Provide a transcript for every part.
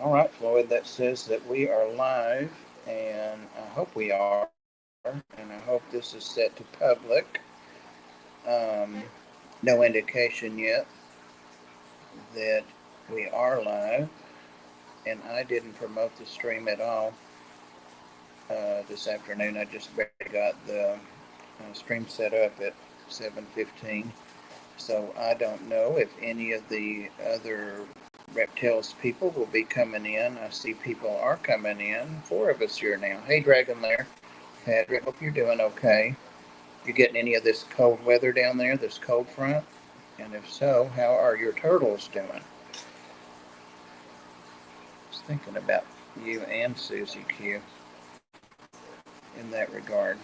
All right, Floyd, that says that we are live, and I hope we are, and I hope this is set to public. Um, no indication yet that we are live, and I didn't promote the stream at all this afternoon. I just barely got the stream set up at 7:15, so I don't know if any of the other Reptales people will be coming in. I see people are coming in. Four of us here now. Hey, Dragon Lair. Patrick, hope you're doing okay. You getting any of this cold weather down there, this cold front? And if so, how are your turtles doing? I was thinking about you and Susie Q in that regard.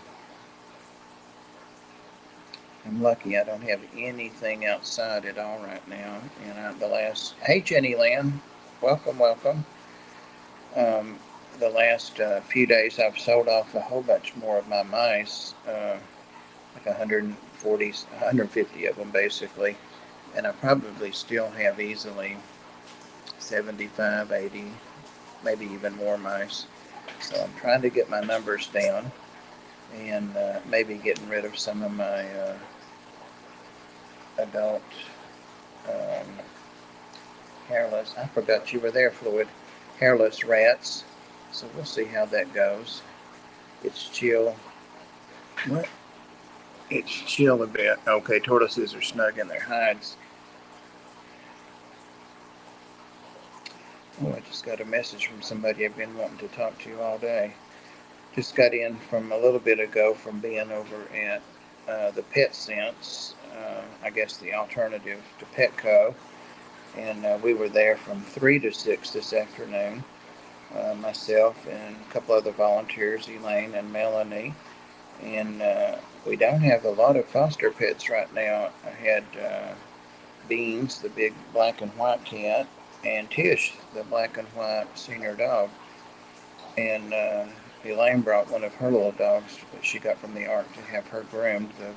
I'm lucky I don't have anything outside at all right now. And the last, hey Jenny Lynn, welcome, welcome. Um, the last few days I've sold off a whole bunch more of my mice, like 140, 150 of them basically. And I probably still have easily 75, 80, maybe even more mice. So I'm trying to get my numbers down and maybe getting rid of some of my adult um, hairless. I forgot you were there, Floyd. Hairless rats. So we'll see how that goes. It's chill. What? It's chill a bit. Okay, tortoises are snug in their hides. Oh, I just got a message from somebody I've been wanting to talk to all day. Just got in from a little bit ago from being over at the Pet Sense, I guess the alternative to Petco. And we were there from 3 to 6 this afternoon. Myself and a couple other volunteers, Elaine and Melanie. And we don't have a lot of foster pets right now. I had Beans, the big black and white cat, and Tish, the black and white senior dog. And Elaine brought one of her little dogs that she got from the Ark to have her groomed. The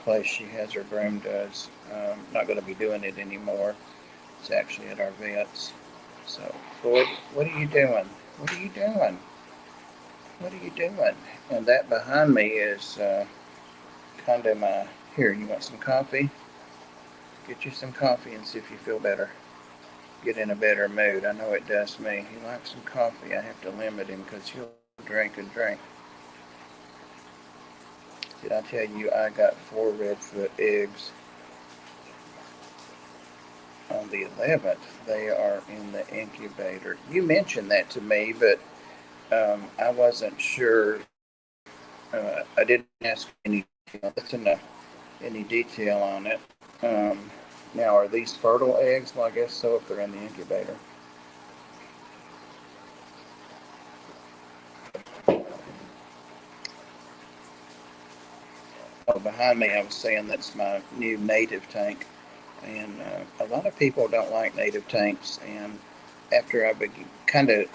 place she has her groomed is not going to be doing it anymore. It's actually at our vet's. So, Floyd, what are you doing? What are you doing? What are you doing? And that behind me is kind of my. Here, you want some coffee? Get you some coffee and see if you feel better. Get in a better mood. I know it does me. He likes some coffee. I have to limit him because he'll drink and drink. Did I tell you I got 4 Redfoot eggs? On the 11th, they are in the incubator. You mentioned that to me, but I wasn't sure. I didn't ask any detail. That's enough. Any detail on it. Now, are these fertile eggs? Well, I guess so if they're in the incubator. Oh, behind me, I was saying that's my new native tank. And a lot of people don't like native tanks. And after I kind of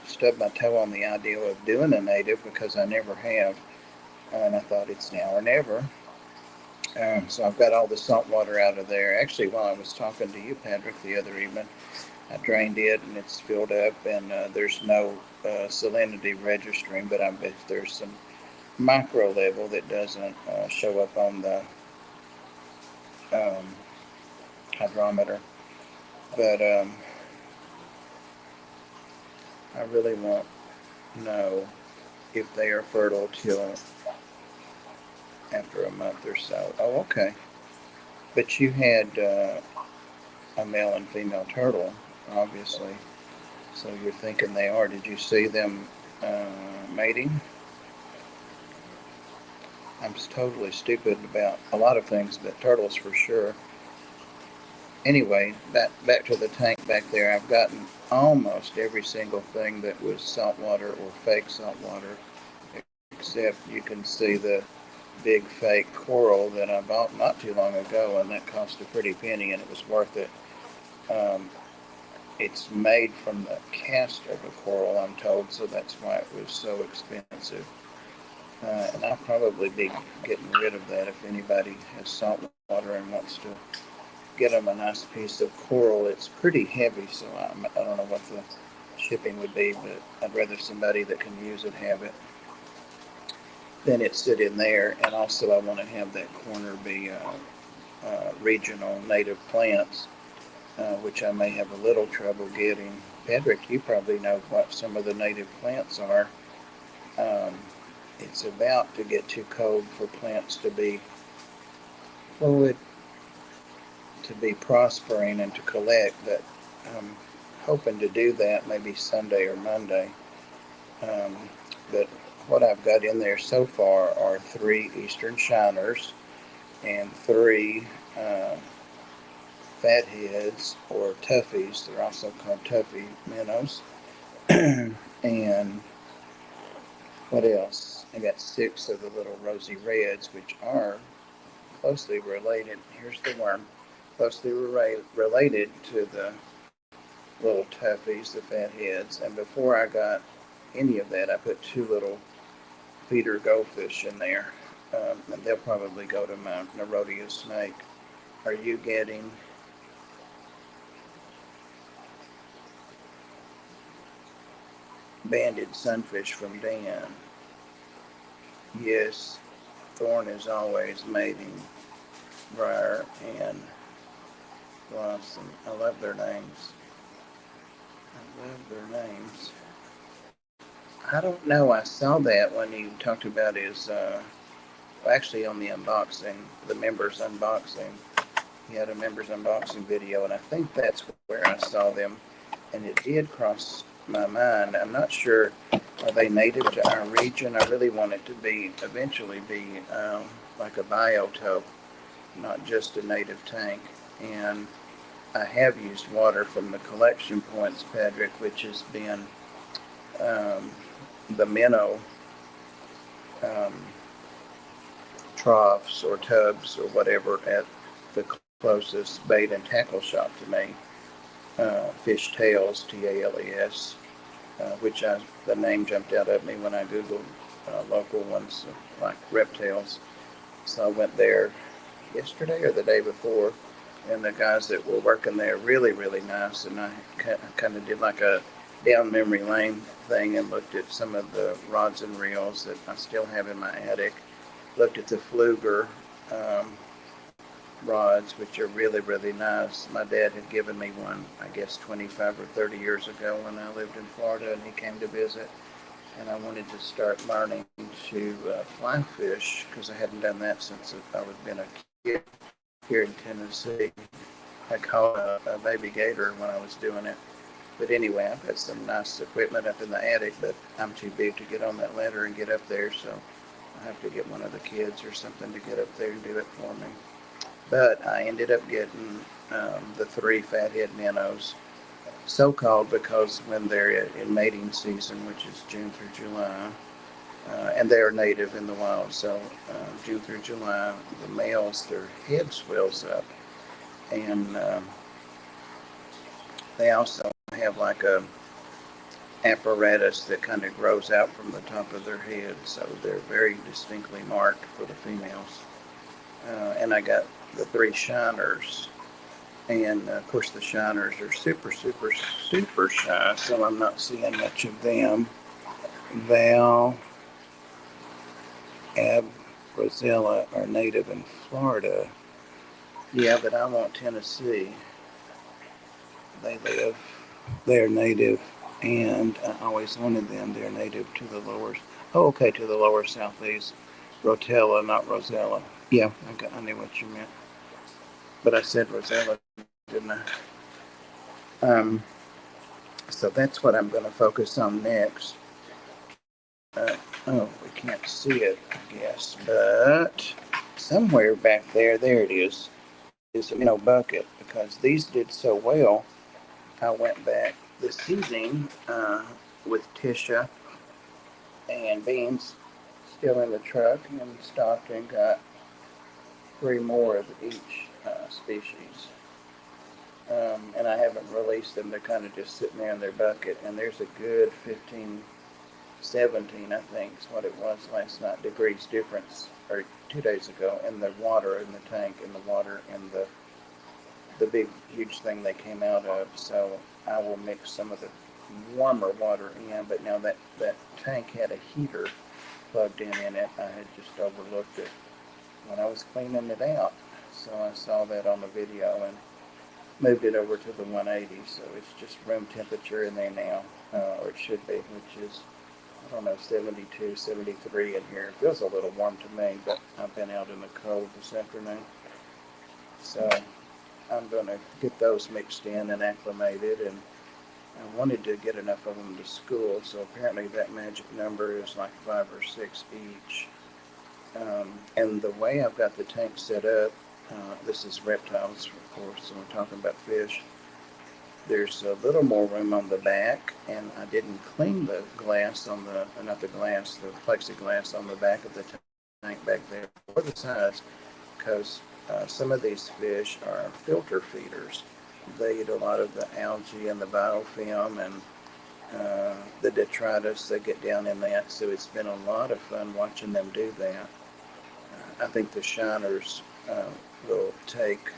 stubbed my toe on the idea of doing a native because I never have, and I thought it's now or never. So I've got all the salt water out of there. Actually, while I was talking to you, Patrick, the other evening, I drained it and it's filled up, and there's no salinity registering, but I bet there's some micro level that doesn't show up on the um, hydrometer. But I really won't know if they are fertile till after a month or so. Oh, okay. But you had a male and female turtle, obviously. So you're thinking they are. Did you see them mating? I'm just totally stupid about a lot of things, but turtles for sure. Anyway, back to the tank back there. I've gotten almost every single thing that was saltwater or fake saltwater, except you can see the big fake coral that I bought not too long ago, and that cost a pretty penny, and it was worth it. Um, it's made from the cast of a coral, I'm told, so that's why it was so expensive. And I'll probably be getting rid of that if anybody has salt water and wants to get them a nice piece of coral. It's pretty heavy, so I don't know what the shipping would be, but I'd rather somebody that can use it have it than it sit in there. And also I want to have that corner be regional native plants, which I may have a little trouble getting. Patrick, you probably know what some of the native plants are. Um, it's about to get too cold for plants to be fluid, to be prospering and to collect, but I'm hoping to do that maybe Sunday or Monday. Um, but what I've got in there so far are 3 eastern shiners and 3 fatheads or toughies. They're also called tuffy minnows. And what else? I got 6 of the little rosy reds, which are closely related. Here's the worm. Closely related to the little toughies, the fatheads. And before I got any of that, I put 2 little feeder goldfish in there. And they'll probably go to my Nerodia snake. Are you getting banded sunfish from Dan? Yes, Thorn is always mating Briar and Blossom. I love their names. I love their names. I don't know. I saw that when you talked about his, actually on the unboxing, the members unboxing. He had a members unboxing video, and I think that's where I saw them. And it did cross my mind. I'm not sure, are they native to our region? I really want it to be, eventually be like a biotope, not just a native tank. And I have used water from the collection points, Patrick, which has been the minnow troughs or tubs or whatever at the closest bait and tackle shop to me. Fish Tales, Tales, which the name jumped out at me when I Googled local ones like Reptales. So I went there yesterday or the day before, and the guys that were working there really, really nice. And I kind of did like a down memory lane thing and looked at some of the rods and reels that I still have in my attic. Looked at the Fluger rods, which are really, really nice. My dad had given me one, I guess 25 or 30 years ago when I lived in Florida, and he came to visit. And I wanted to start learning to fly fish because I hadn't done that since I was been a kid here in Tennessee. I caught a baby gator when I was doing it. But anyway, I've got some nice equipment up in the attic, but I'm too big to get on that ladder and get up there, so I have to get one of the kids or something to get up there and do it for me. But I ended up getting the 3 fathead minnows, so-called because when they're in mating season, which is June through July, and they are native in the wild, so June through July, the males, their head swells up, and they also have like a apparatus that kind of grows out from the top of their head, so they're very distinctly marked for the females. And I got the 3 shiners, and of course the shiners are super, super, super shy, so I'm not seeing much of them. Val, Ab, Rosella are native in Florida. Yeah, but I want Tennessee. They're native, and I always wanted them. They're native to the lower, to the lower southeast. Rotella, not Rosella. Yeah, I knew what you meant. But I said Rosella, didn't I? So that's what I'm going to focus on next. We can't see it, I guess, but somewhere back there it is a minnow bucket, because these did so well. I went back this evening with Tisha and Beans still in the truck and stopped and got 3 more of each species. And I haven't released them. They're kind of just sitting there in their bucket, and there's a good 15, 17, I think is what it was last night, degrees difference, or 2 days ago, in the water in the tank, in the water in the the big, huge thing they came out of. So I will mix some of the warmer water in. But now that tank had a heater plugged in it. I had just overlooked it when I was cleaning it out. So I saw that on the video and moved it over to the 180. So it's just room temperature in there now, or it should be, which is, I don't know, 72, 73 in here. It feels a little warm to me, but I've been out in the cold this afternoon. So I'm going to get those mixed in and acclimated, and I wanted to get enough of them to school, so apparently that magic number is like 5 or 6 each. And the way I've got the tank set up, this is reptiles, of course, so we're talking about fish. There's a little more room on the back, and I didn't clean the glass on the, not the glass, the plexiglass on the back of the tank back there, or the sides, because some of these fish are filter feeders. They eat a lot of the algae and the biofilm and the detritus. They get down in that, so it's been a lot of fun watching them do that. I think the shiners will take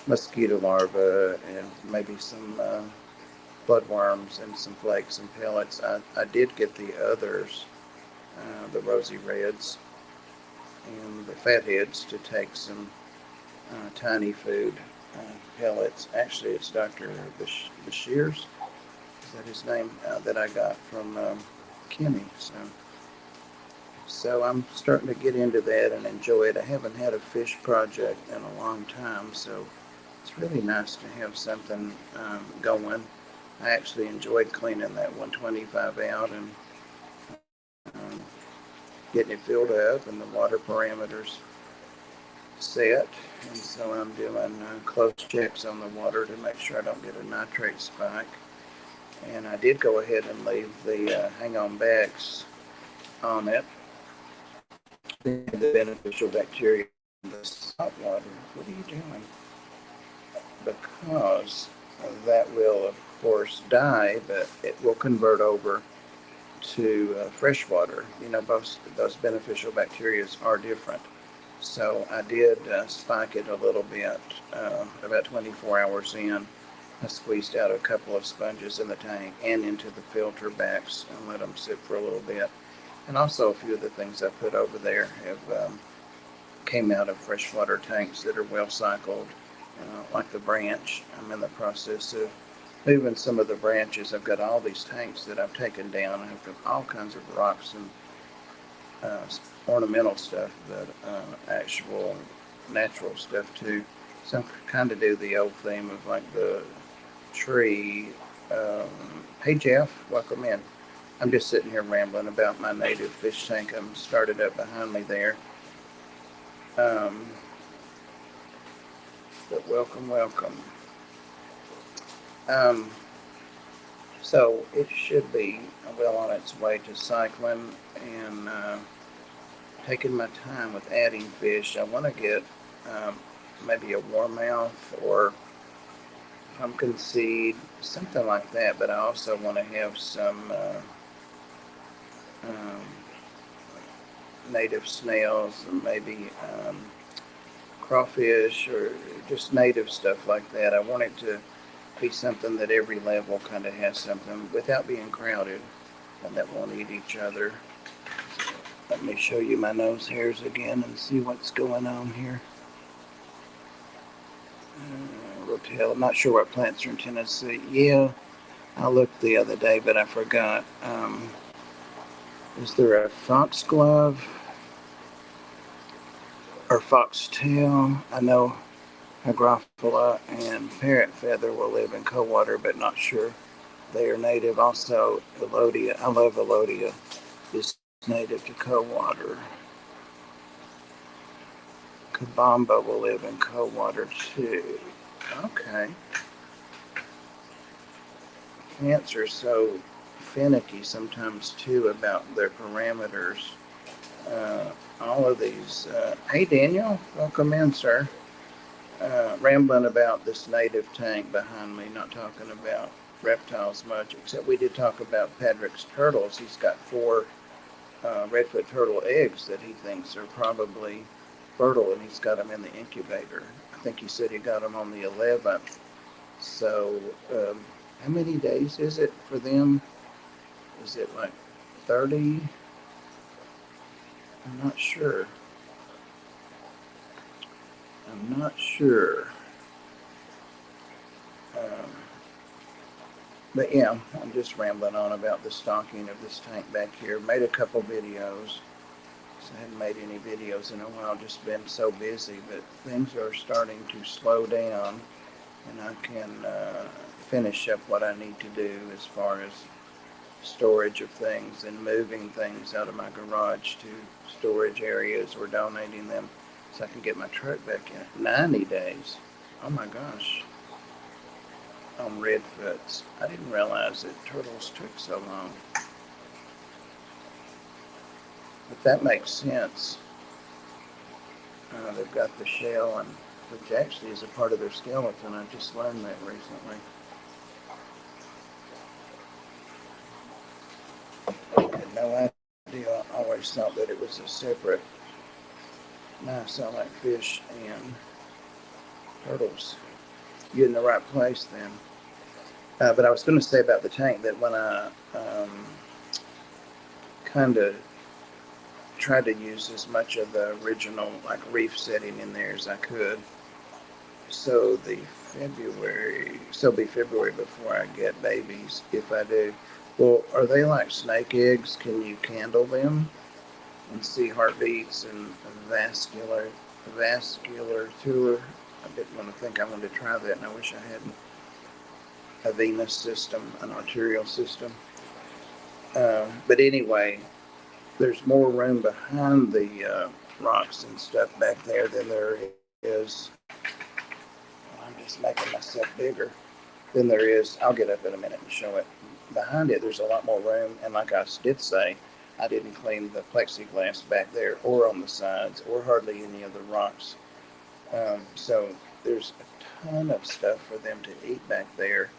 mosquito larvae and maybe some bloodworms and some flakes and pellets. I did get the others, the rosy reds and the fatheads, to take some tiny food pellets. Actually, it's Dr. Bashir's, is that his name, that I got from Kenny. So I'm starting to get into that and enjoy it. I haven't had a fish project in a long time, so it's really nice to have something going. I actually enjoyed cleaning that 125 out and getting it filled up and the water parameters set. And so I'm doing close checks on the water to make sure I don't get a nitrate spike. And I did go ahead and leave the hang-on backs on it. The beneficial bacteria in the salt water. What are you doing? Because that will, of course, die, but it will convert over to fresh water. You know, both those beneficial bacteria are different. So I did spike it a little bit. About 24 hours in, I squeezed out a couple of sponges in the tank and into the filter backs and let them sit for a little bit. And also a few of the things I put over there have came out of freshwater tanks that are well cycled, like the branch. I'm in the process of moving some of the branches. I've got all these tanks that I've taken down. I've got all kinds of rocks and ornamental stuff, but actual natural stuff too. So I'm kind of do the old theme of like the tree. Hey Jeff, welcome in. I'm just sitting here rambling about my native fish tank. I'm started up behind me there. But welcome. So it should be well on its way to cycling, and taking my time with adding fish. I want to get maybe a warmouth or pumpkin seed, something like that, but I also want to have some native snails, or maybe crawfish, or just native stuff like that. I want it to be something that every level kind of has something without being crowded and that won't eat each other. Let me show you my nose hairs again and see what's going on here. Reptile. I'm not sure what plants are in Tennessee. Yeah, I looked the other day, but I forgot. Is there a foxglove or foxtail? I know Hygrophila and parrot feather will live in cold water, but not sure they are native. Also, Elodia. I love Elodia. Is native to cold water. Kabamba will live in cold water too. Okay. Plants are so finicky sometimes too about their parameters. All of these. Hey Daniel, welcome in, sir. Rambling about this native tank behind me, not talking about reptiles much, except we did talk about Patrick's turtles. He's got 4 redfoot turtle eggs that he thinks are probably fertile, and he's got them in the incubator. I think he said he got them on the 11th. So, how many days is it for them? Is it like 30? I'm not sure. I'm not sure. Um, but yeah, I'm just rambling on about the stocking of this tank back here. Made a couple videos. So I haven't made any videos in a while, just been so busy, but things are starting to slow down, and I can finish up what I need to do as far as storage of things and moving things out of my garage to storage areas or donating them so I can get my truck back in. 90 days. Oh my gosh. On redfoots. I didn't realize that turtles took so long. But that makes sense. They've got the shell, and which actually is a part of their skeleton. I just learned that recently. I had no idea. I always thought that it was a separate. Now I sound like fish and turtles. You're in the right place then. But I was going to say about the tank that when I kind of tried to use as much of the original like reef setting in there as I could. So it'll be February before I get babies, if I do. Well, are they like snake eggs? Can you candle them and see heartbeats and vascular tour? I didn't want to think I wanted to try that, and I wish I hadn't. A venous system, an arterial system. But anyway, there's more room behind the rocks and stuff back there than there is. I'm just making myself bigger than there is. I'll get up in a minute and show it. Behind it, there's a lot more room. And like I did say, I didn't clean the plexiglass back there or on the sides or hardly any of the rocks. So there's a ton of stuff for them to eat back there.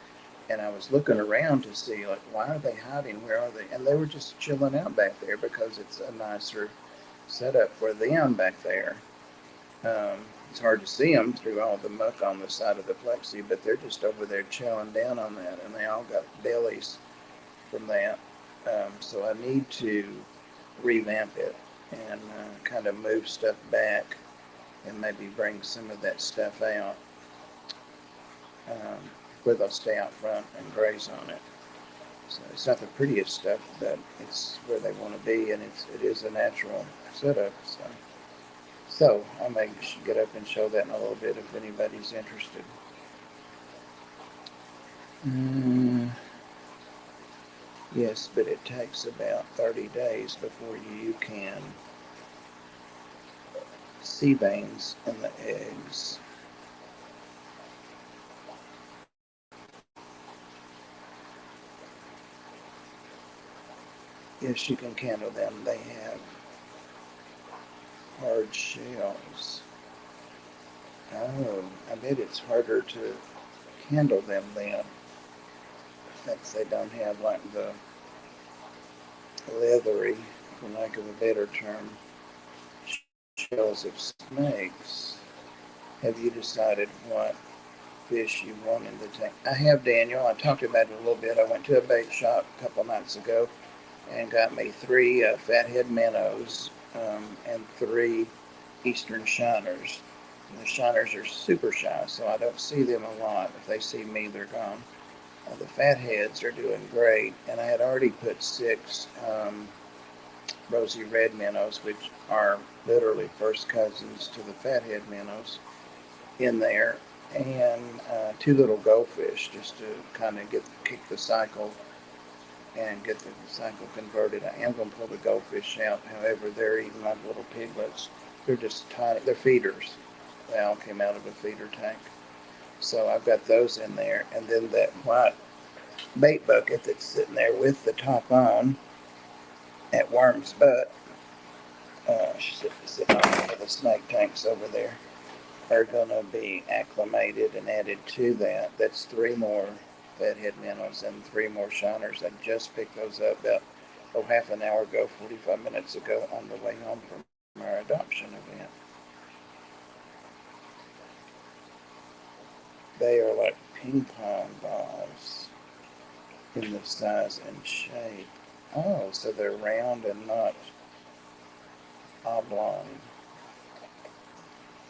And I was looking around to see, like, why are they hiding? Where are they? And they were just chilling out back there because it's a nicer setup for them back there. It's hard to see them through all the muck on the side of the plexi, but they're just over there chowing down on that, and they all got bellies from that. So I need to revamp it and kind of move stuff back and maybe bring some of that stuff out. Where they'll stay out front and graze on it. So it's not the prettiest stuff, but it's where they want to be, and it is a natural setup. So I may get up and show that in a little bit if anybody's interested. Yes, but it takes about 30 days before you can see veins in the eggs. Yes, you can candle them. They have hard shells. Oh, I bet it's harder to candle them then, since they don't have like the leathery, for lack of a better term, shells of snakes. Have you decided what fish you want in the tank? I have, Daniel. I talked about it a little bit. I went to a bait shop a couple nights ago and got me 3 fathead minnows and 3 eastern shiners. And the shiners are super shy, so I don't see them a lot. If they see me, they're gone. The fatheads are doing great, and I had already put 6 rosy red minnows, which are literally first cousins to the fathead minnows, in there, and 2 little goldfish just to kind of kick the cycle and get the cycle converted. I am going to pull the goldfish out. However, they're eating like little piglets. They're just tiny. They're feeders. They all came out of a feeder tank. So I've got those in there. And then that white bait bucket that's sitting there with the top on at Worm's Butt, sitting on one of the snake tanks over there, are going to be acclimated and added to that. That's 3 more fathead minnows and 3 more shiners. I just picked those up about half an hour ago, 45 minutes ago, on the way home from our adoption event. They are like ping pong balls in the size and shape. Oh, so they're round and not oblong.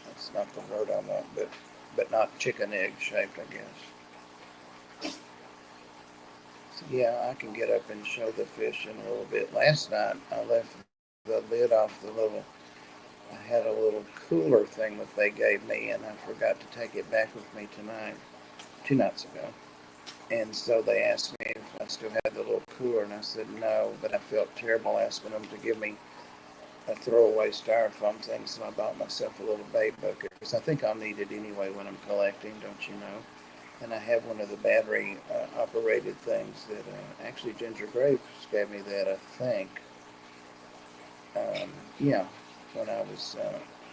That's not the word I want, but not chicken egg shaped, I guess. So yeah, I can get up and show the fish in a little bit. Last night I left the lid off the little. I had a little cooler thing that they gave me, and I forgot to take it back with me tonight, 2 nights ago. And so they asked me if I still had the little cooler, and I said no, but I felt terrible asking them to give me a throwaway styrofoam thing, so I bought myself a little bait bucket, because I think I'll need it anyway when I'm collecting, don't you know? And I have one of the battery operated things that actually Ginger Graves gave me that, I think. Yeah, when I was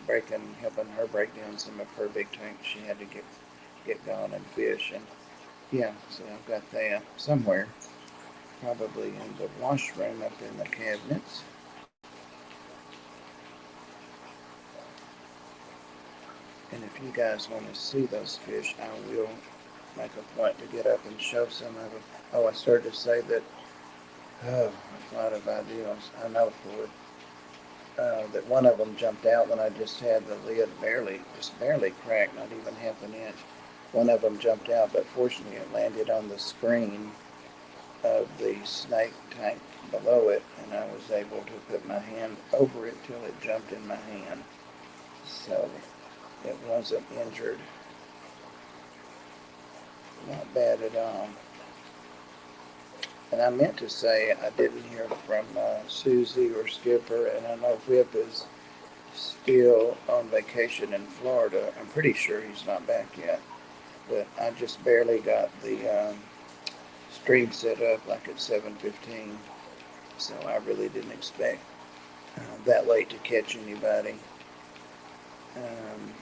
helping her break down some of her big tanks, she had to get going and fish, and yeah, so I've got that somewhere, probably in the washroom up in the cabinets. And if you guys want to see those fish, I will make a point to get up and show some of them. Oh, I started to say that, oh, I thought of ideas. I know for that one of them jumped out when I just had the lid just barely cracked, not even half an inch. One of them jumped out, but fortunately it landed on the screen of the snake tank below it, and I was able to put my hand over it till it jumped in my hand. So it wasn't injured. Not bad at all. And I meant to say I didn't hear from Susie or Skipper, and I know Whip is still on vacation in Florida. I'm pretty sure he's not back yet. But I just barely got the stream set up like at 7:15, so I really didn't expect that late to catch anybody. Um,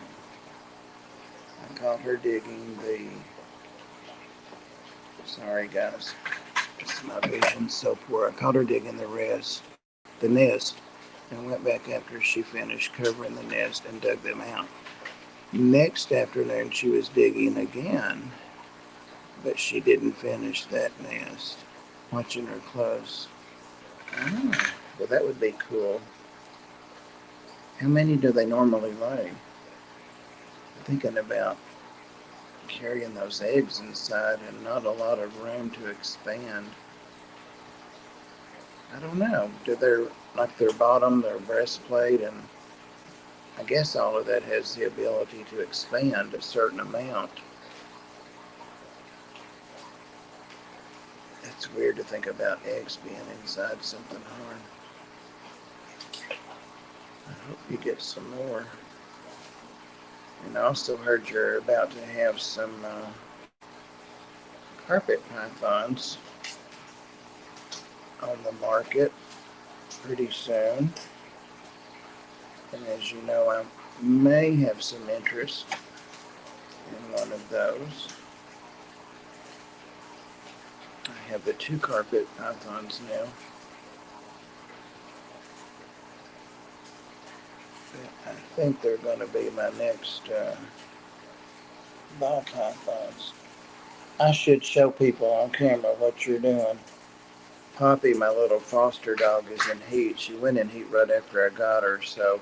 I caught her digging the. Sorry guys, just my vision's so poor. I caught her digging the nest, and went back after she finished covering the nest and dug them out. Next afternoon, she was digging again, but she didn't finish that nest. Watching her close. Oh, well, that would be cool. How many do they normally lay? Thinking about carrying those eggs inside and not a lot of room to expand. I don't know. Do their bottom, their breastplate, and I guess all of that has the ability to expand a certain amount. It's weird to think about eggs being inside something hard. I hope you get some more. And I also heard you're about to have some carpet pythons on the market pretty soon. And as you know, I may have some interest in one of those. I have the 2 carpet pythons now. I think they're going to be my next ball pythons. I should show people on camera what you're doing. Poppy, my little foster dog, is in heat. She went in heat right after I got her, so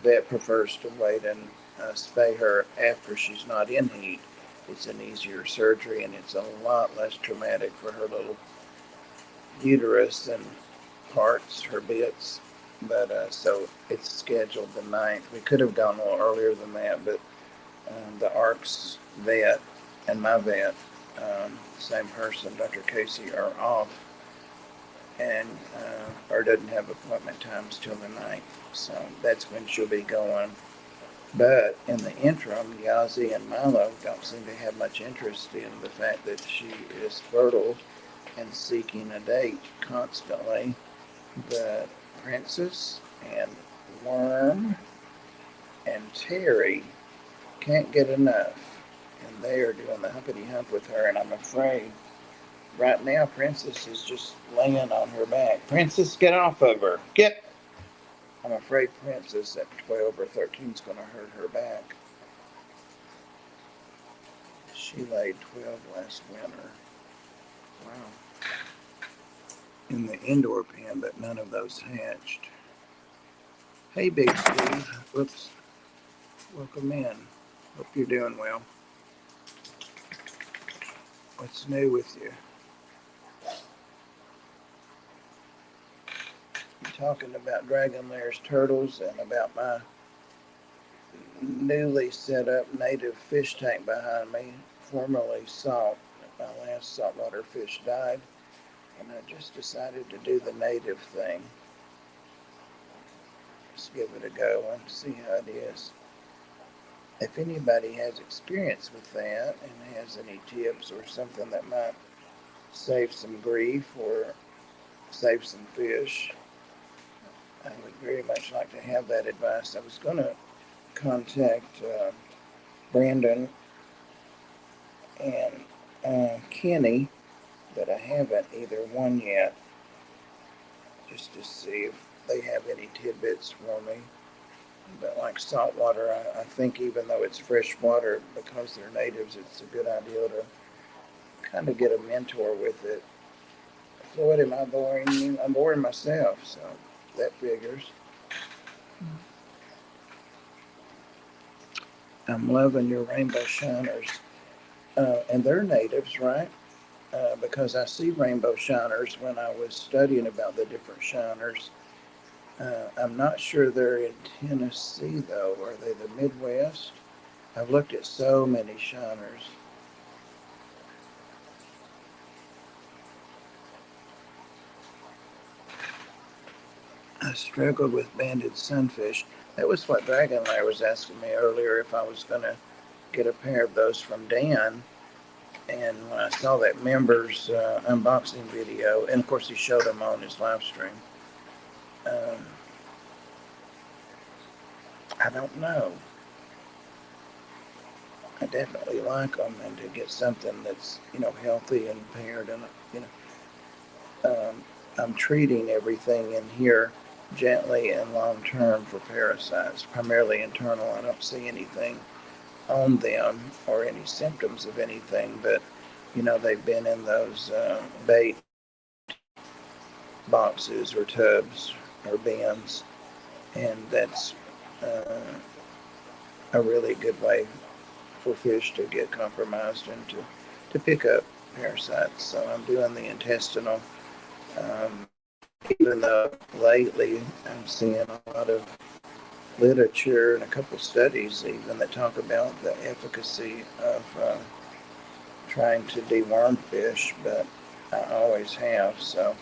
vet prefers to wait and spay her after she's not in heat. It's an easier surgery, and it's a lot less traumatic for her little uterus and parts, her bits. But so it's scheduled the 9th. We could have gone a little earlier than that, but the ARC's vet and my vet, same person, Dr. Casey, are off, and or doesn't have appointment times till the 9th. So that's when she'll be going. But in the interim, Yazi and Milo don't seem to have much interest in the fact that she is fertile and seeking a date constantly. But Princess and Worm and Terry can't get enough. And they are doing the humpity hump with her, and I'm afraid right now Princess is just laying on her back. Princess, get off of her. Get! I'm afraid Princess at 12 or 13 is going to hurt her back. She laid 12 last winter. Wow. In the indoor pen, but none of those hatched. Hey, Big Steve. Whoops. Welcome in. Hope you're doing well. What's new with you? I'm talking about Dragon Lairs turtles and about my newly set up native fish tank behind me, formerly salt. My last saltwater fish died, and I just decided to do the native thing. Just give it a go and see how it is. If anybody has experience with that and has any tips or something that might save some grief or save some fish, I would very much like to have that advice. I was going to contact Brandon and Kenny, but I haven't either one yet, just to see if they have any tidbits for me. But like saltwater, I think even though it's fresh water, because they're natives, it's a good idea to kind of get a mentor with it. Floyd, am I boring you? I'm boring myself, so that figures. I'm loving your rainbow shiners. And they're natives, right? Because I see rainbow shiners when I was studying about the different shiners. I'm not sure they're in Tennessee, though. Are they the Midwest? I've looked at so many shiners. I struggled with banded sunfish. That was what Dragonlair was asking me earlier, if I was going to get a pair of those from Dan. And when I saw that members unboxing video, and of course he showed them on his live stream, I don't know. I definitely like them, and to get something that's, healthy and paired, and, I'm treating everything in here gently and long term for parasites, primarily internal. I don't see anything on them or any symptoms of anything, but they've been in those bait boxes or tubs or bins, and that's a really good way for fish to get compromised and to pick up parasites. So I'm doing the intestinal, even though lately I'm seeing a lot of literature and a couple studies even that talk about the efficacy of trying to deworm fish, but I always have, so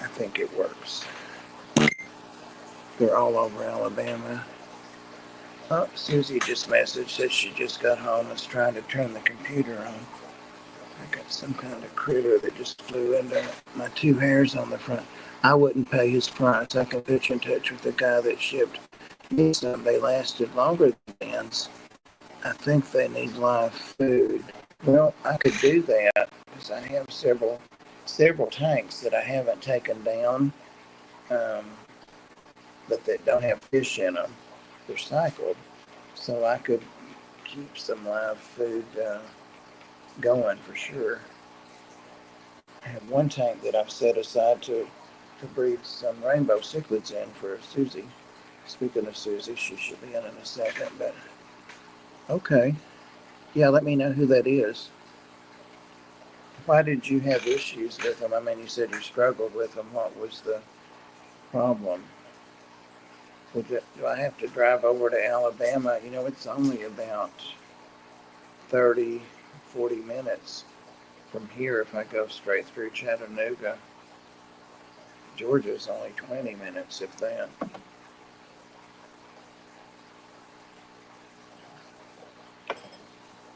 I think it works. They're all over Alabama. Oh, Susie just messaged, said she just got home and is trying to turn the computer on. I got some kind of critter that just flew into my two hairs on the front. I wouldn't pay his price. I can put you in touch with the guy that shipped me some. They lasted longer than ends. I think they need live food. Well, I could do that because I have several tanks that I haven't taken down, but that don't have fish in them. They're cycled, so I could keep some live food going for sure. I have one tank that I've set aside to breed some rainbow cichlids in for Susie. Speaking of Susie, she should be in a second, but okay. Yeah, let me know who that is. Why did you have issues with them? I mean, you said you struggled with them. What was the problem? Do I have to drive over to Alabama? It's only about 30, 40 minutes from here if I go straight through Chattanooga. Georgia's only 20 minutes, if that.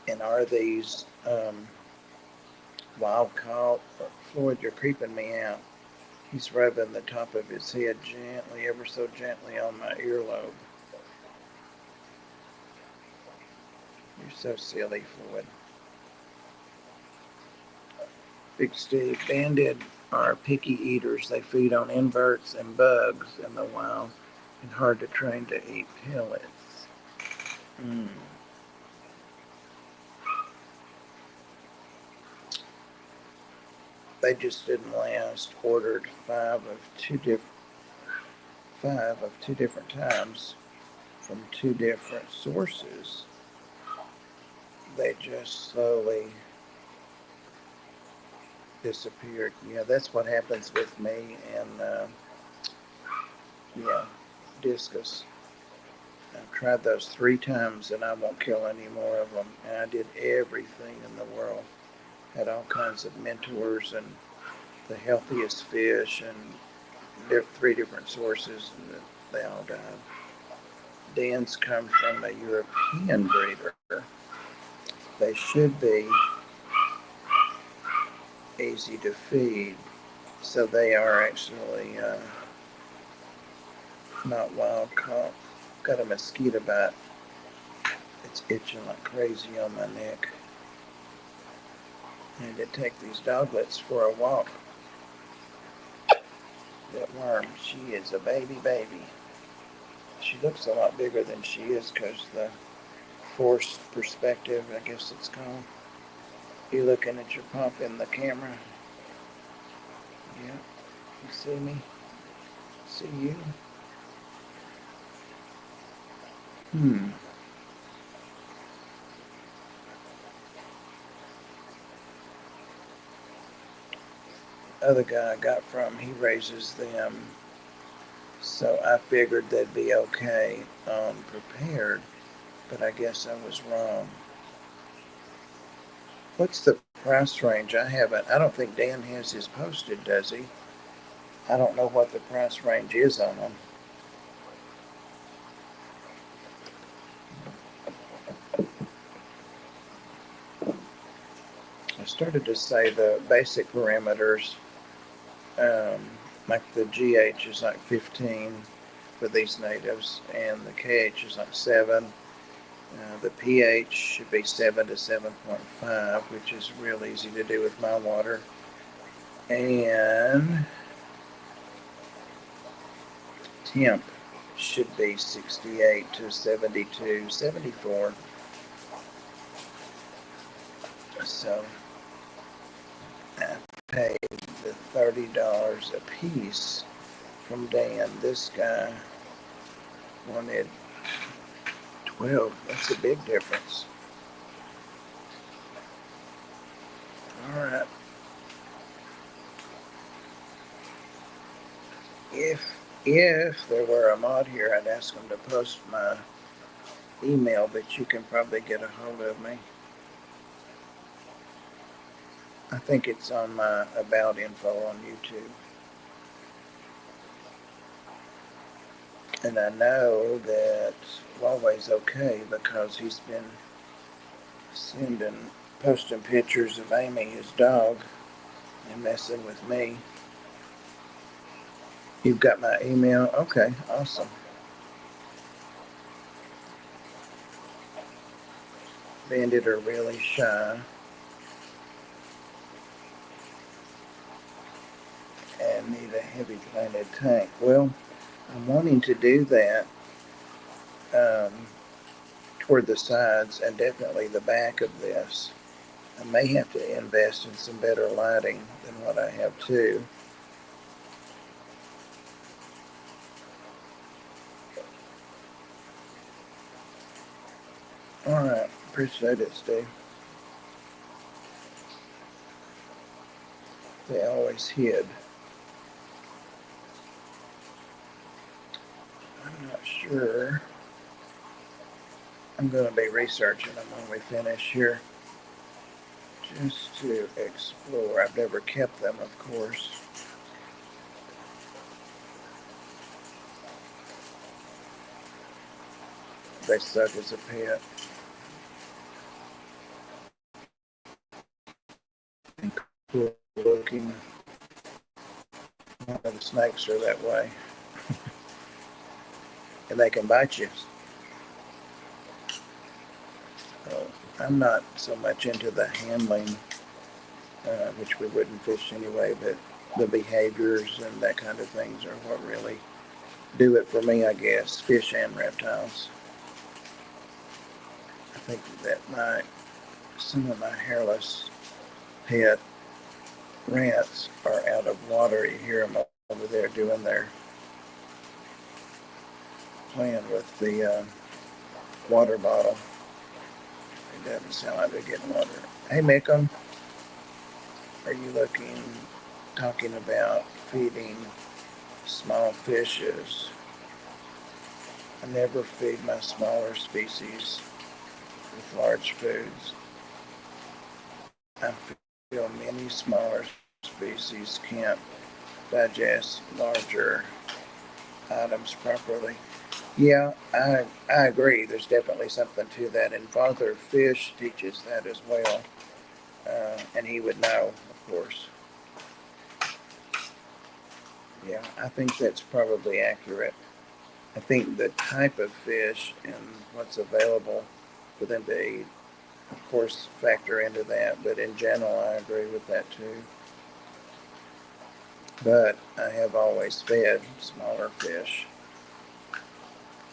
And are these wild caught? Floyd, you're creeping me out. He's rubbing the top of his head gently, ever so gently, on my earlobe. You're so silly, Floyd. Big Steve, banded are picky eaters. They feed on inverts and bugs in the wild and hard to train to eat pellets. Mm. They just didn't last. Ordered five of two different times from two different sources. They just slowly disappeared. Yeah, that's what happens with me and yeah, discus. I've tried those three times and I won't kill any more of them. And I did everything in the world. Had all kinds of mentors and the healthiest fish and three different sources, and they all died. Dan's come from a European breeder. They should be easy to feed, so they are actually not wild caught. Got a mosquito bite. It's itching like crazy on my neck. I need to take these doglets for a walk. That worm, she is a baby. She looks a lot bigger than she is because the forced perspective, I guess it's called. You looking at your pump in the camera? Yeah. You see me? See you? Hmm. Other guy I got from, he raises them, so I figured they'd be okay prepared, but I guess I was wrong. What's the price range? I don't think Dan has his posted, does he? I don't know what the price range is on them. I started to say the basic parameters, um, like the GH is like 15 for these natives, and the KH is like 7. The pH should be 7 to 7.5, which is real easy to do with my water. And temp should be 68 to 72, 74. So I paid the $30 a piece from Dan. This guy wanted 12. That's a big difference. All right. If there were a mod here, I'd ask him to post my email, but you can probably get a hold of me. I think it's on my about info on YouTube. And I know that Huawei's okay because he's been posting pictures of Amy, his dog, and messing with me. You've got my email? Okay, awesome. Bandit are really shy and need a heavy planted tank. Well, I'm wanting to do that um, toward the sides and definitely the back of this. I may have to invest in some better lighting than what I have too. All right, appreciate it, Steve. They always hid. I'm not sure. I'm going to be researching them when we finish here, just to explore. I've never kept them, of course. They suck as a pet. And cool looking. One of the snakes are that way. And they can bite you. So I'm not so much into the handling, which we wouldn't fish anyway, but the behaviors and that kind of things are what really do it for me, I guess. Fish and reptiles. think that some of my hairless pet rats are out of water. You hear them over there playing with the water bottle. It doesn't sound like they're getting water. Hey, Mickham, are you talking about feeding small fishes? I never feed my smaller species with large foods. I feel many smaller species can't digest larger items properly. Yeah, I agree. There's definitely something to that, and Father Fish teaches that as well, and he would know, of course. Yeah, I think that's probably accurate. I think the type of fish and what's available for them to eat, of course, factor into that. But in general, I agree with that too. But I have always fed smaller fish.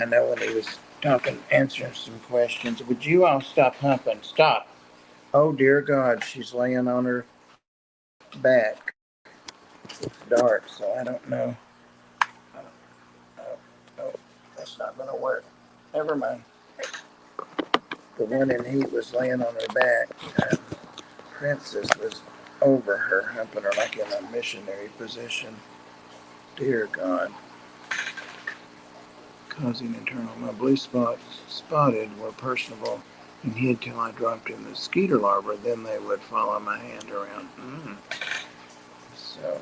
I know when he was talking, answering some questions, would you all stop humping? Stop. Oh, dear God, she's laying on her back. It's dark, so I don't know. Oh, oh, oh, that's not going to work. Never mind. The one in heat was laying on her back. Princess was over her, humping her like in a missionary position. Dear God. Causing internal. My blue spots spotted were personable and hid till I dropped in the skeeter larvae. Then they would follow my hand around. So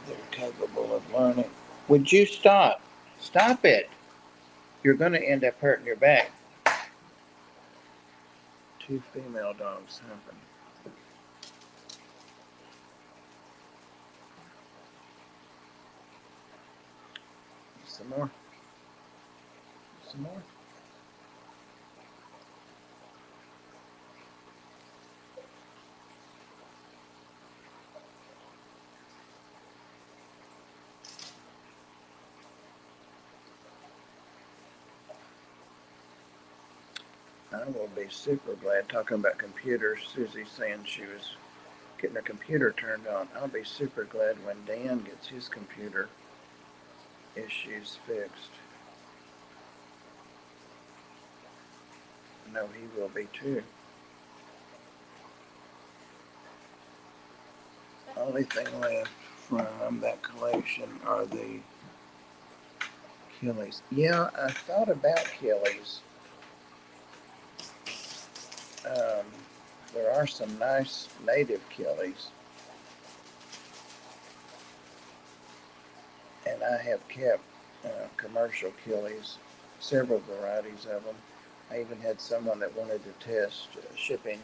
they're capable of learning. Would you stop? Stop it. You're going to end up hurting your back. Two female dogs humping. Some more. Some more. I will be super glad talking about computers. Susie's saying she was getting her computer turned on. I'll be super glad when Dan gets his computer issues fixed. I know he will be too. Only thing left from that collection are the Killies. Yeah, I thought about Killies. Um, there are some nice native Killies, and I have kept commercial Killies, several varieties of them. I even had someone that wanted to test shipping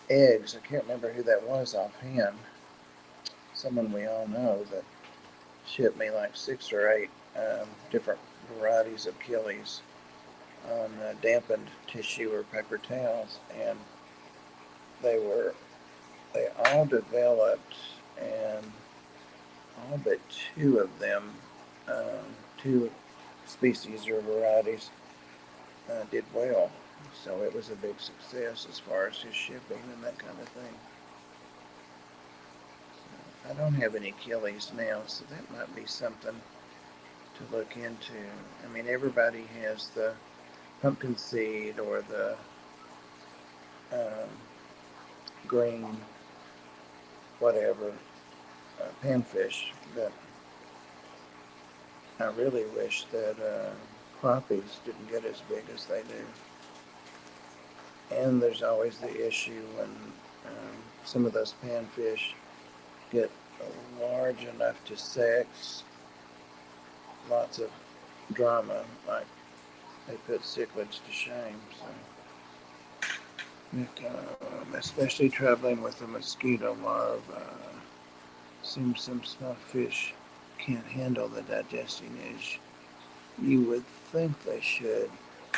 eggs. I can't remember who that was offhand. Someone we all know that shipped me like 6 or 8 different varieties of Killies on dampened tissue or paper towels, and they were they all developed, and all but two of them, two species or varieties, did well. So it was a big success as far as his shipping and that kind of thing. I don't have any Killies now, so that might be something to look into. I mean, everybody has the pumpkin seed or the um, green, whatever, panfish. But I really wish that crappies didn't get as big as they do. And there's always the issue when some of those panfish get large enough to sex, lots of drama, like they put cichlids to shame. So, especially traveling with a mosquito larva, seems some small fish can't handle the digesting age. You would think they should.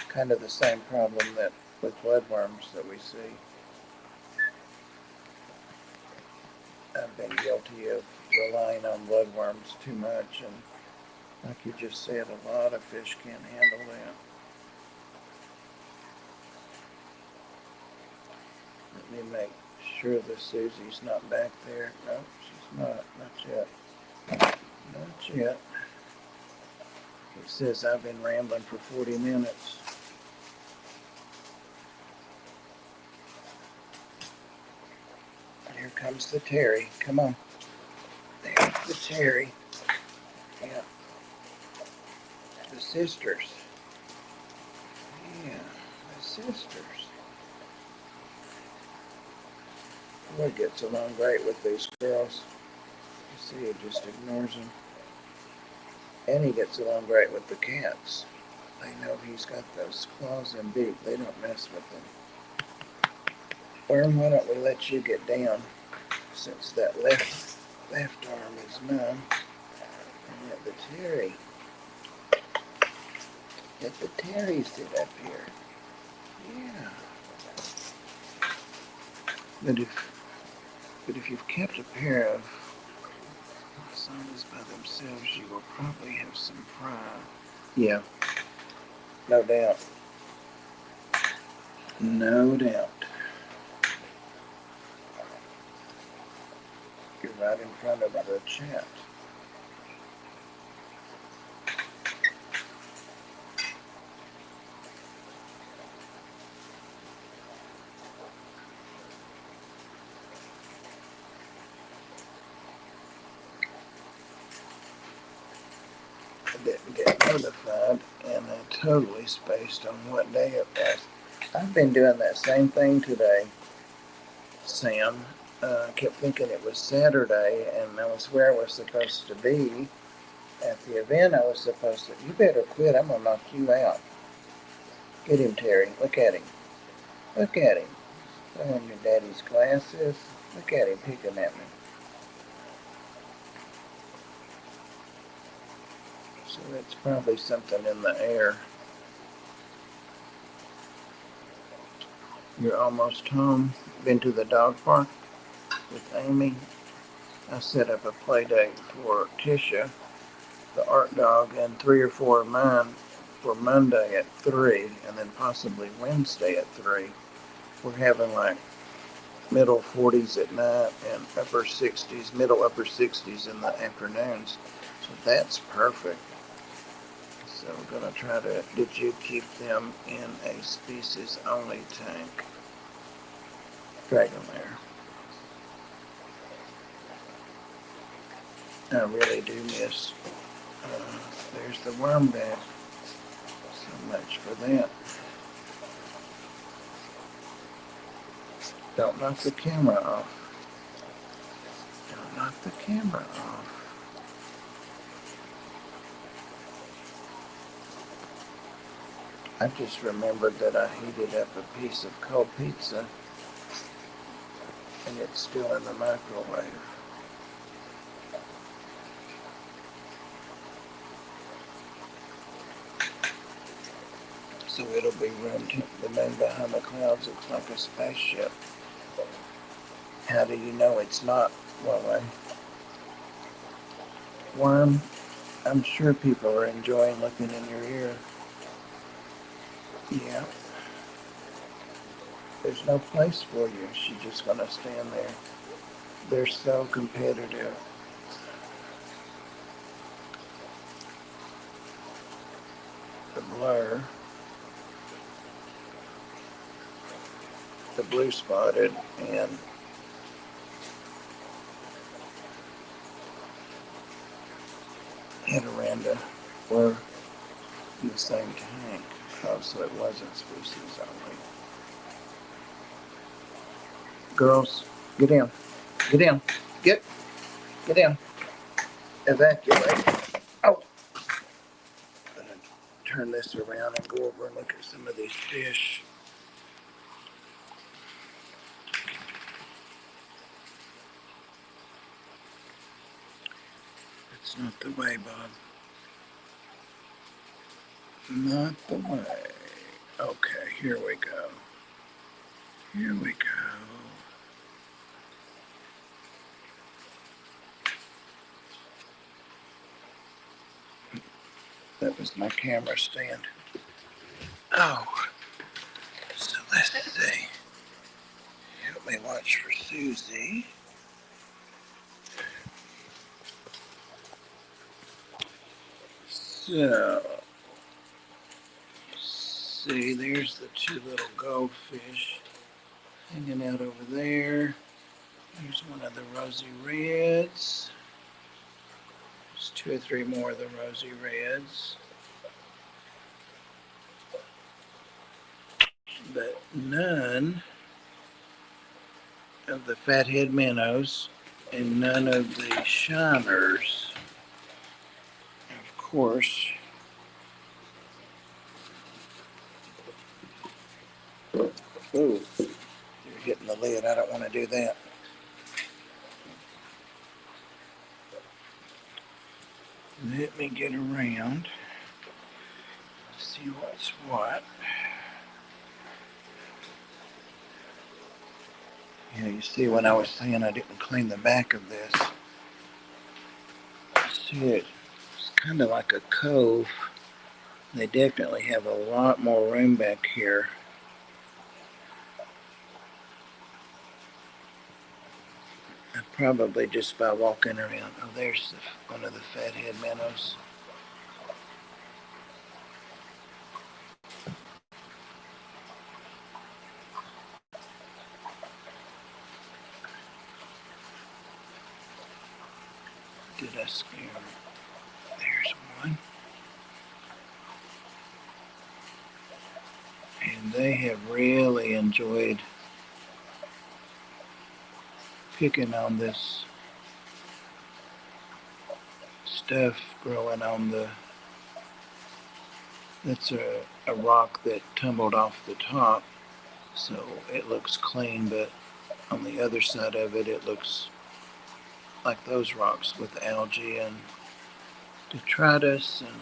Kind of the same problem that with bloodworms that we see. I've been guilty of relying on bloodworms too much, and like you just said, a lot of fish can't handle that. Let me make sure the Susie's not back there. No, she's not. Not yet. Not yet. It says I've been rambling for 40 minutes. Here comes the Terry. Come on. There's the Terry. Yeah. The sisters. Yeah. The sisters. Boy gets along great with these girls. You see, he just ignores them. And he gets along great with the cats. They know he's got those claws and beak. They don't mess with them. Worm, why don't we let you get down, since that left arm is numb. And let the Terry sit up here. Yeah. But if you've kept a pair of Massanas by themselves, you will probably have some pride. Yeah, no doubt. No doubt. You're right in front of the chat. I didn't get notified, and I totally spaced on what day it was. I've been doing that same thing today, Sam. I kept thinking it was Saturday, and I was where I was supposed to be at the event I was supposed to. You better quit. I'm going to knock you out. Get him, Terry. Look at him. Look at him. Throwing your daddy's glasses. Look at him picking at me. So it's probably something in the air. You're almost home. Been to the dog park with Amy. I set up a play date for Tisha, the art dog, and 3 or 4 of mine for Monday at 3, and then possibly Wednesday at 3. We're having like middle 40s at night and middle upper 60s in the afternoons. So that's perfect. So we're going to try to, did you keep them in a species only tank? Drag them there. I really do miss, there's the worm back. So much for that. Don't knock the camera off. Don't knock the camera off. I just remembered that I heated up a piece of cold pizza and it's still in the microwave. So it'll be room to the moon behind the clouds. It's like a spaceship. How do you know it's not, Wale? Worm, I'm sure people are enjoying looking in your ear. Yeah. There's no place for you. She's just going to stand there. They're so competitive. The blur, the blue spotted, and Heteranda were in the same tank. Oh, so it wasn't species only. Girls, get in. Get in. Get in. Evacuate. Oh. I'm going to turn this around and go over and look at some of these fish. It's not the way, Bob. Not the way. Okay, here we go. Here we go. That was my camera stand. Oh, so let's see. me watch for Susie. So, see, there's the two little goldfish hanging out over there. There's one of the rosy reds. There's two or three more of the rosy reds. But none of the fathead minnows and none of the shiners. Of course, ooh, you're hitting the lid. I don't want to do that. Let me get around, see what's what. Yeah, you see when I was saying I didn't clean the back of this. See it, it's kind of like a cove. They definitely have a lot more room back here. Probably just by walking around. Oh, there's one of the fathead minnows. Did I scare him? There's one. And they have really enjoyed picking on this stuff growing on the, that's a rock that tumbled off the top, so it looks clean, but on the other side of it, it looks like those rocks with algae and detritus and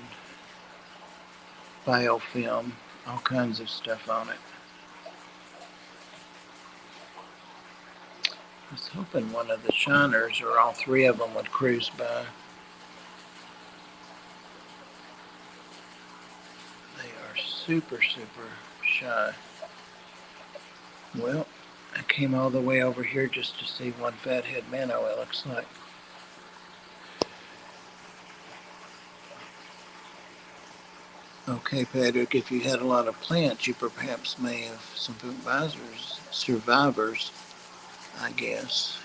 biofilm, all kinds of stuff on it. I was hoping one of the shiners or all three of them would cruise by. They are super, super shy. Well, I came all the way over here just to see one fathead minnow, it looks like. Okay, Patrick, if you had a lot of plants, you perhaps may have some survivors, I guess.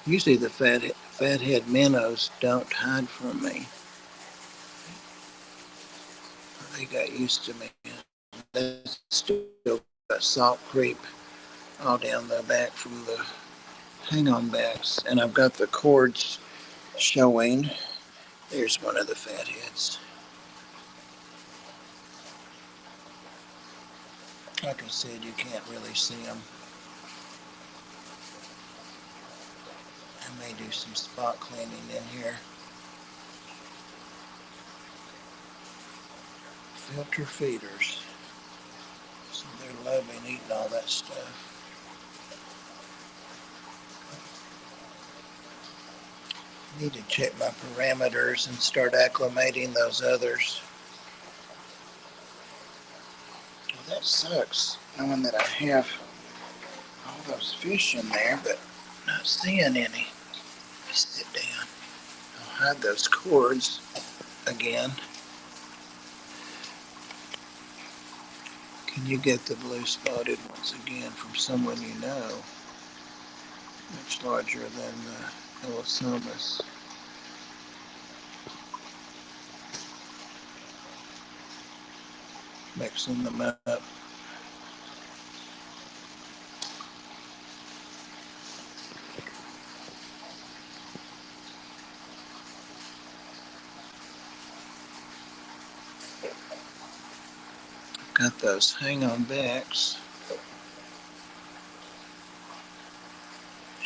Usually the fathead minnows don't hide from me. They got used to me. They still got salt creep all down the back from the hang-on backs. And I've got the cords showing. There's one of the fatheads. Like I said, you can't really see them. I may do some spot cleaning in here. Filter feeders. So they're loving eating all that stuff. Need to check my parameters and start acclimating those others. Well, that sucks, knowing that I have all those fish in there, but not seeing any. Let me sit down. I'll hide those cords again. Can you get the blue spotted once again from someone you know? Much larger than the Elasomus. Mixing them up. Got those hang-on backs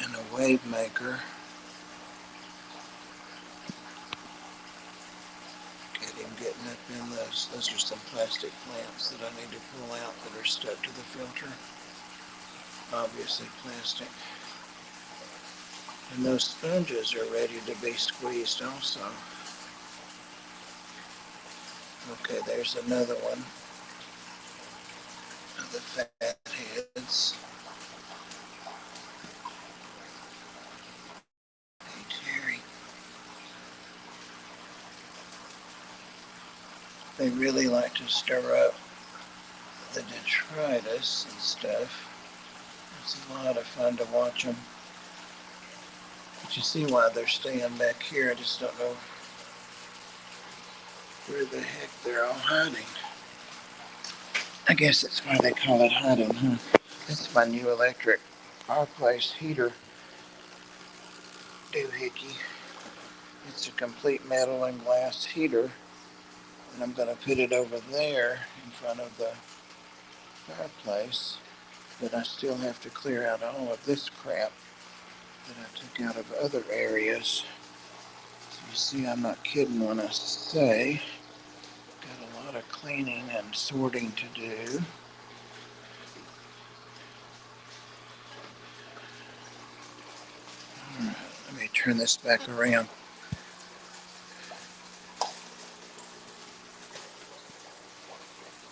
and a wave maker. Get him getting up in those. Those are some plastic plants that I need to pull out that are stuck to the filter. Obviously plastic. And those sponges are ready to be squeezed also. Okay, there's another one. of the fatheads. Hey, Terry. They really like to stir up the detritus and stuff. It's a lot of fun to watch them. But you see why they're staying back here. I just don't know where the heck they're all hiding. I guess that's why they call it hiding, huh? That's my new electric fireplace heater doohickey. It's a complete metal and glass heater, and I'm going to put it over there in front of the fireplace. But I still have to clear out all of this crap that I took out of other areas. So you see, I'm not kidding when I say got a lot of cleaning and sorting to do. All right, let me turn this back around.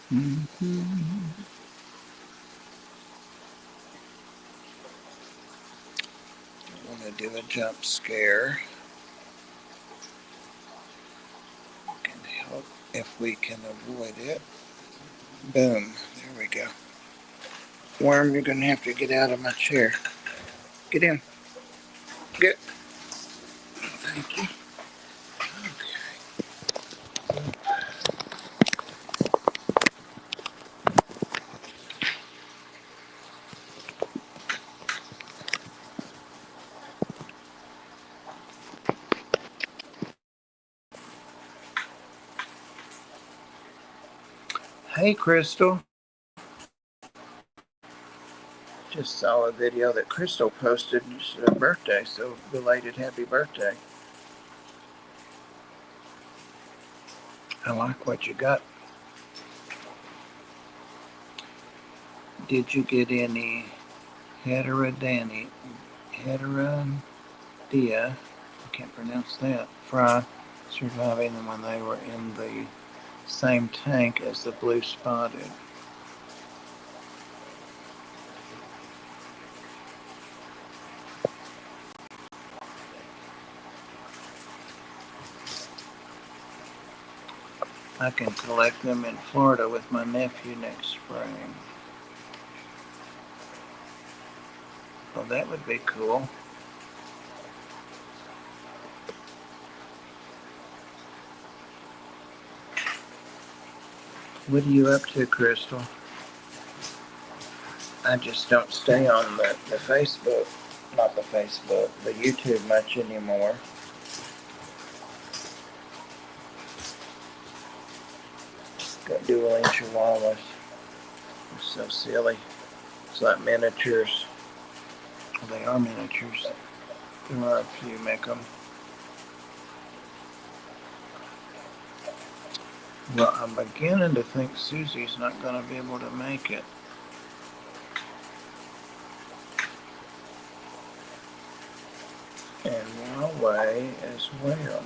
Don't want to do a jump scare. Can help if we can avoid it. Boom. There we go. Worm, you're going to have to get out of my chair. Get in. Get. Thank you. Hey, Crystal. Just saw a video that Crystal posted. It's her birthday, so belated happy birthday. I like what you got. Did you get any heterodanity? Heterodia? I can't pronounce that. Fry surviving when they were in the same tank as the blue spotted. I can collect them in Florida with my nephew next spring. Well, that would be cool. What are you up to, Crystal? I just don't stay on the Facebook, not the Facebook, the YouTube much anymore. Got dueling chihuahuas. They're so silly. It's like miniatures. Well, they are miniatures. There are a few make them. Well, I'm beginning to think Susie's not going to be able to make it. And Huawei as well.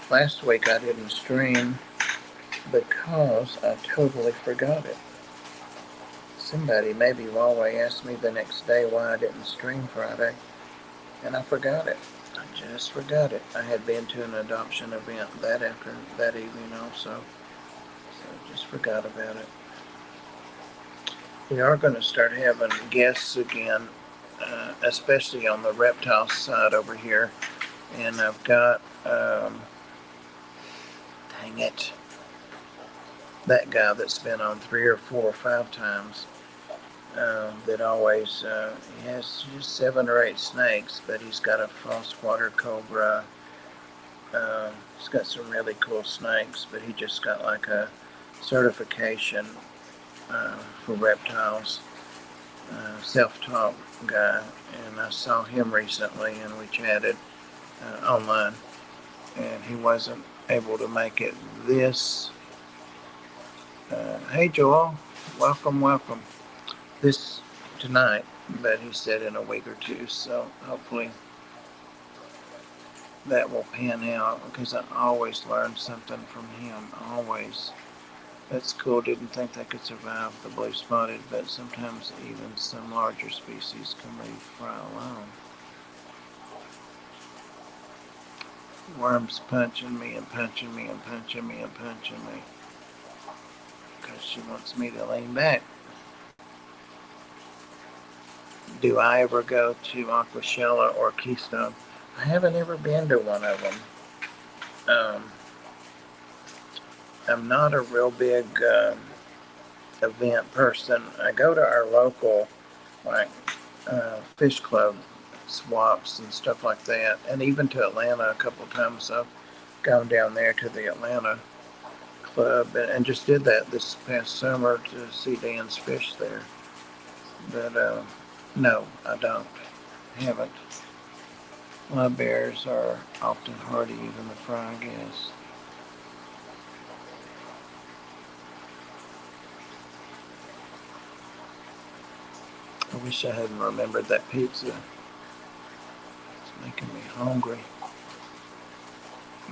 Last week I didn't stream because I totally forgot it. Somebody, maybe Huawei, asked me the next day why I didn't stream Friday, and I forgot it. I just forgot it. I had been to an adoption event that evening also, so just forgot about it. We are going to start having guests again, especially on the reptile side over here, and I've got, dang it, that guy that's been on 3 or 4 or 5 times. That always, he has just 7 or 8 snakes, but he's got a false water cobra. He's got some really cool snakes, but he just got like a certification for reptiles. Self-taught guy, and I saw him recently, and we chatted online, and he wasn't able to make it this. Hey, Joel, welcome. This tonight, but he said in a week or 2, so hopefully that will pan out, because I always learn something from him, always. That's cool. Didn't think they could survive the blue spotted, but sometimes even some larger species can leave fry alone. Worm's punching me and punching me and punching me and punching me because she wants me to lean back. Do I ever go to Aquashella or Keystone? I haven't ever been to one of them. I'm not a real big event person. I go to our local, like, fish club swaps and stuff like that, and even to Atlanta a couple of times. I've gone down there to the Atlanta club and just did that this past summer to see Dan's fish there. But no, I don't. Haven't. Live bears are often hardy, even the fry, I guess. I wish I hadn't remembered that pizza. It's making me hungry.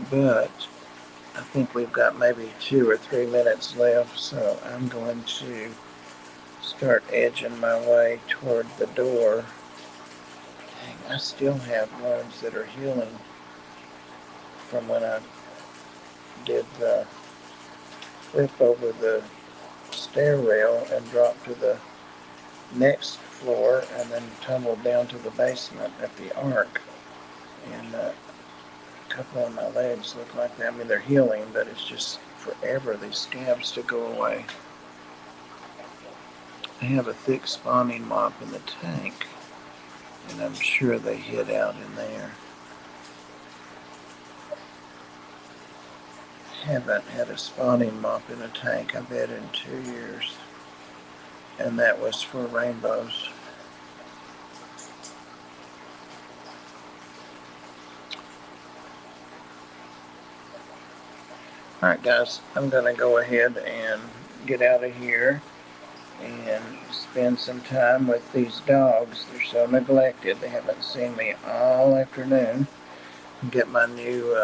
But I think we've got maybe 2 or 3 minutes left, so I'm going to start edging my way toward the door. Dang, I still have wounds that are healing from when I did the flip over the stair rail and dropped to the next floor and then tumbled down to the basement at the Ark. And a couple of my legs look like that. I mean, they're healing, but it's just forever, these scabs to go away. I have a thick spawning mop in the tank, and I'm sure they hid out in there. Haven't had a spawning mop in a tank, I bet, in 2 years. And that was for rainbows. Alright guys, I'm going to go ahead and get out of here and spend some time with these dogs. They're so neglected. They haven't seen me all afternoon. Get my new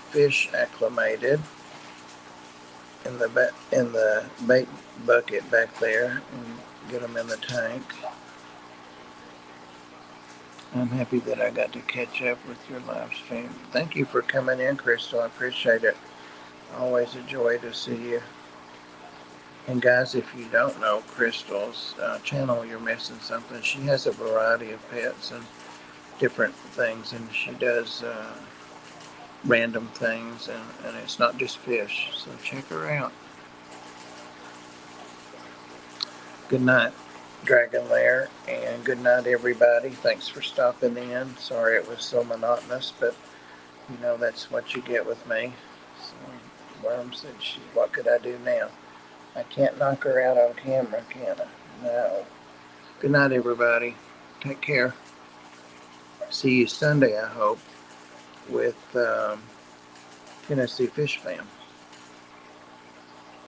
fish acclimated in the bait bucket back there and get them in the tank. I'm happy that I got to catch up with your live stream. Thank you for coming in, Crystal. I appreciate it. Always a joy to see you. And guys, if you don't know Crystal's channel, you're missing something. She has a variety of pets and different things, and she does random things, and it's not just fish. So check her out. Good night, Dragon Lair, and good night, everybody. Thanks for stopping in. Sorry it was so monotonous, but you know that's what you get with me. So Worm said, what could I do now? I can't knock her out on camera, can I? No. Good night, everybody. Take care. See you Sunday, I hope, with Tennessee Fish Fam.